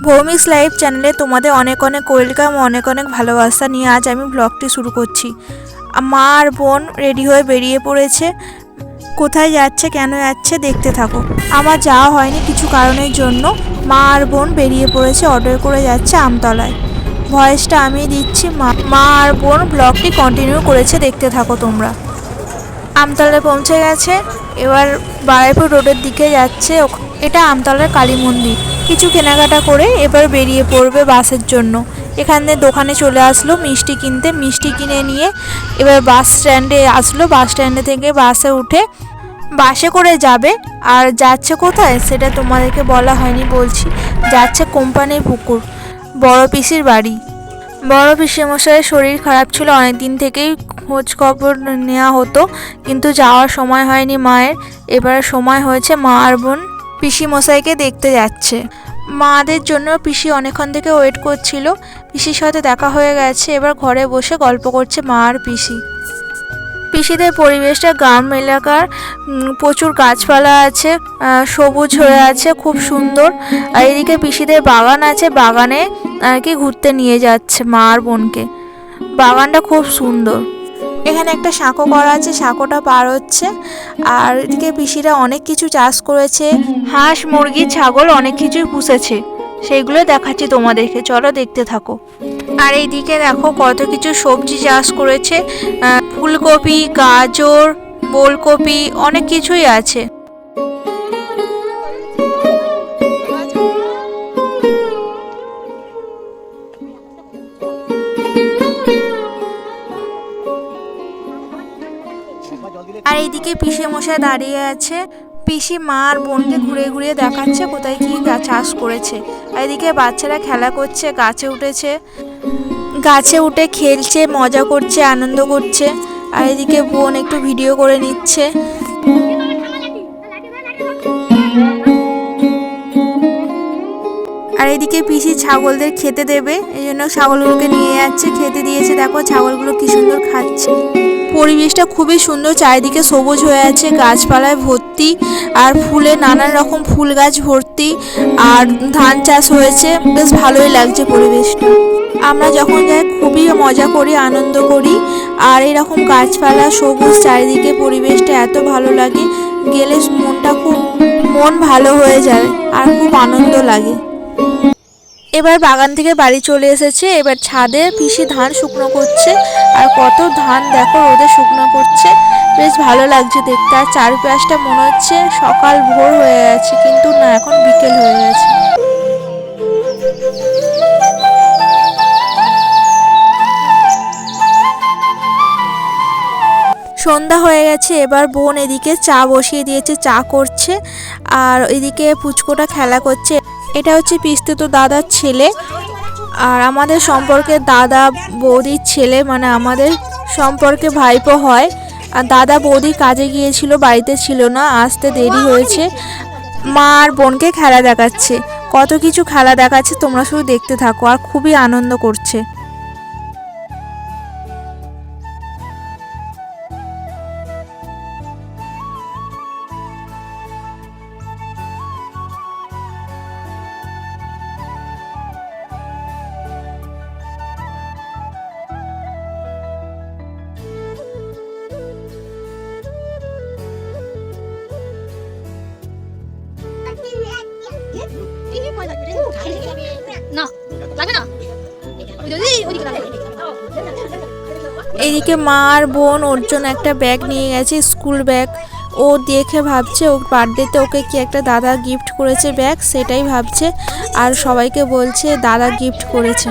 ভৌমিক্স live চ্যানেলে তোমাদের অনেক অনেক ওয়েলকাম, অনেক অনেক ভালোবাসা নিয়ে আজ আমি ব্লগটি শুরু করছি। মা আর বোন রেডি হয়ে বেরিয়ে পড়েছে। কোথায় যাচ্ছে, কেন যাচ্ছে দেখতে থাকো। আমার যাওয়া হয়নি কিছু কারণের জন্য। মা আর বোন বেরিয়ে পড়েছে, অটোয় করে যাচ্ছে আমতলায়। ভয়েসটা আমি দিচ্ছি, মা আর বোন ব্লগটি কন্টিনিউ করেছে, দেখতে থাকো তোমরা। আমতলায় পৌঁছে গেছে, এবার বারাইপুর রোডের দিকে যাচ্ছে। এটা আমতলার কালী মন্দির। কিছু কেনাকাটা করে এবার বেরিয়ে পড়বে বাসের জন্য। এখানে দোকানে চলে আসলো মিষ্টি কিনতে, মিষ্টি কিনে নিয়ে এবার বাস স্ট্যান্ডে আসলো। বাস স্ট্যান্ডে থেকে বাসে উঠে বাসে করে যাবে। আর যাচ্ছে কোথায় সেটা তোমাদেরকে বলা হয়নি, বলছি। যাচ্ছে কোম্পানির পুকুর, বড় পিসির বাড়ি। বড় পিসেমশাইয়ের শরীর খারাপ ছিল, অনেক দিন থেকেই খোঁজ খবর নেওয়া হতো, কিন্তু যাওয়ার সময় হয়নি মায়ের। এবার সময় হয়েছে, মা আর বোন পিসিমশাইকে দেখতে যাচ্ছে। মাদের জন্য পিসি অনেকক্ষণ থেকে ওয়েট করছিল। পিসির সাথে দেখা হয়ে গেছে, এবার ঘরে বসে গল্প করছে মা আর পিসি। পিসিদের পরিবেশটা গ্রাম এলাকার, প্রচুর গাছপালা আছে, সবুজ হয়ে আছে, খুব সুন্দর। আর এদিকে পিসিদের বাগান আছে, বাগানে আর কি ঘুরতে নিয়ে যাচ্ছে মা আর বোনকে। বাগানটা খুব সুন্দর। এখানে একটা সাঁকো করা আছে, সাঁকোটা পার হচ্ছে। আর এদিকে পিসিরা অনেক কিছু চাষ করেছে, হাঁস মুরগি ছাগল অনেক কিছুই পুষেছে, সেইগুলো দেখাচ্ছি তোমাদেরকে, চলো দেখতে থাকো। আর এইদিকে দেখো কত কিছু সবজি চাষ করেছে, ফুলকপি, গাজর, ওলকপি, অনেক কিছুই আছে। আর এইদিকে পিসে মশাই দাঁড়িয়ে আছে। পিসি মা আর বোনকে ঘুরে ঘুরে দেখাচ্ছে কোথায় কি চাষ করেছে। আর এদিকে বাচ্চারা খেলা করছে, গাছে উঠেছে, গাছে উঠে খেলছে, মজা করছে, আনন্দ করছে। আর এদিকে বোন একটু ভিডিও করে নিচ্ছে। আর এদিকে পিসি ছাগলদের খেতে দেবে, এই জন্য ছাগলগুলোকে নিয়ে যাচ্ছে, খেতে দিয়েছে। দেখো ছাগলগুলো কি সুন্দর খাচ্ছে। পরিবেশটা খুবই সুন্দর, চারিদিকে সবুজ হয়ে আছে, গাছপালায় ভর্তি, আর ফুলে নানান রকম ফুল গাছ ভর্তি, আর ধান চাষ হয়েছে। বেশ ভালোই লাগছে পরিবেশটা। আমরা যখন যাই খুবই মজা করি, আনন্দ করি। আর এরকম গাছপালা সবুজ চারিদিকে পরিবেশটা এত ভালো লাগে, গেলে মন ভালো হয়ে যায় আর খুব আনন্দ লাগে। এবার বাগান থেকে বাড়ি চলে এসেছে। এবার ছাদে পিসি ধান শুকনো করছে, আর কত ধান দেখো রোদে শুকনো করছে, বেশ ভালো লাগছে দেখতে। আর চারপাশটা মনে হচ্ছে সকাল ভোর হয়ে গেছে, কিন্তু না, এখন বিকেল হয়ে গেছে। সন্ধ্যা হয়ে গেছে, এবার বোন এদিকে চা বসিয়ে দিয়েছে, চা করছে। আর এদিকে পুচকোটা খেলা করছে। এটা হচ্ছে পিস্তুত দাদার ছেলে, আর আমাদের সম্পর্কে দাদা বৌদির ছেলে, মানে আমাদের সম্পর্কে ভাইপো হয়। আর দাদা বৌদি কাজে গিয়েছিল, বাড়িতে ছিল না, আসতে দেরি হয়েছে। মা আর বোনকে খেলা দেখাচ্ছে, কত কিছু খেলা দেখাচ্ছে, তোমরা শুধু দেখতে থাকো। আর খুবই আনন্দ করছে। এদিকে মা আর বোন ওর জন্য একটা ব্যাগ নিয়ে গেছে, স্কুল ব্যাগ। ও দেখে ভাবছে ও বার্থডেতে ওকে কি একটা দাদা গিফট করেছে ব্যাগ, সেটাই ভাবছে। আর সবাইকে বলছে দাদা গিফট করেছে।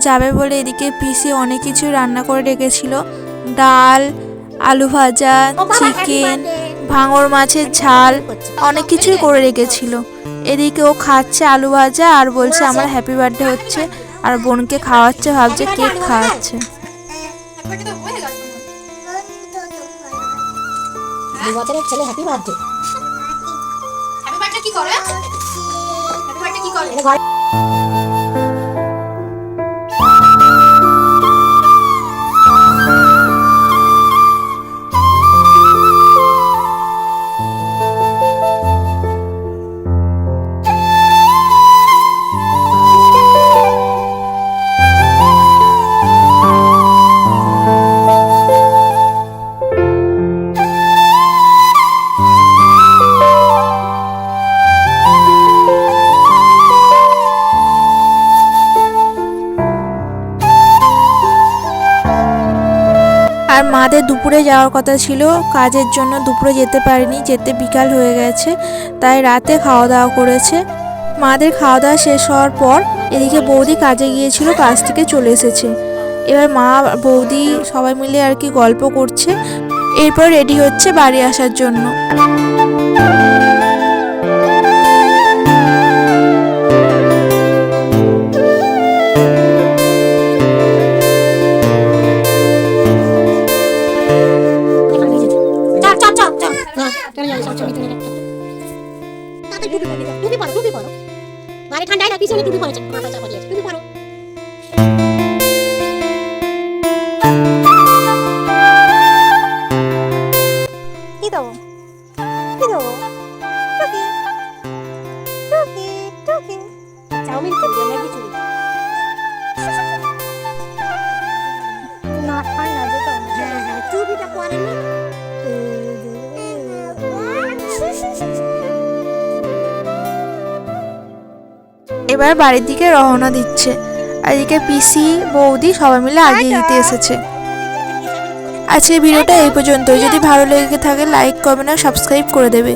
যাবে বলে এদিকে পিসি অনেক কিছু রান্না করে রেখেছিল, ডাল, আলু ভাজা, চিকেন, ভাঙর মাছের ঝাল, অনেক কিছুই করে রেখেছিল। এদিকে ও খাচ্ছে আলু ভাজা আর বলছে আমার হ্যাপি বার্থডে হচ্ছে, আর বোনকে খাওয়াচ্ছে, ভাবছে কেক খাওয়াচ্ছে। বছরের ছেলে হ্যাপি বার্থডে। হ্যাপি বার্থডে কি করে? হ্যাপি বার্থডে কি করে? আর মাদের দুপুরে যাওয়ার কথা ছিল, কাজের জন্য দুপুরে যেতে পারেনি, যেতে বিকাল হয়ে গেছে, তাই রাতে খাওয়া দাওয়া করেছে। মাদের খাওয়া দাওয়া শেষ হওয়ার পর এদিকে বৌদি কাজে গিয়েছিল, কাজ থেকে চলে এসেছে। এবার মা বৌদি সবাই মিলে আর কি গল্প করছে, এরপর রেডি হচ্ছে বাড়ি আসার জন্য। ঠান্ডায় না পিছনে টুপি পরেছে, মাথায় চাপা দিয়েছে, টুপি পরো। কি দেবো? কি দেবো? টুকি টুকি টুকি চাউমিন চুরি, ম্যাগি চুরি। না ঠান্ডা যেটা হ্যাঁ, টুপিটা পরেনি। এবার বাড়ির দিকে রওনা দিচ্ছে, আর এদিকে পিসি বৌদি সবাই মিলে আগিয়ে দিতে এসেছে। আজকের ভিডিওটা এই পর্যন্তই। যদি ভালো লেগে থাকে লাইক, কমেন্ট আর সাবস্ক্রাইব করে দেবে।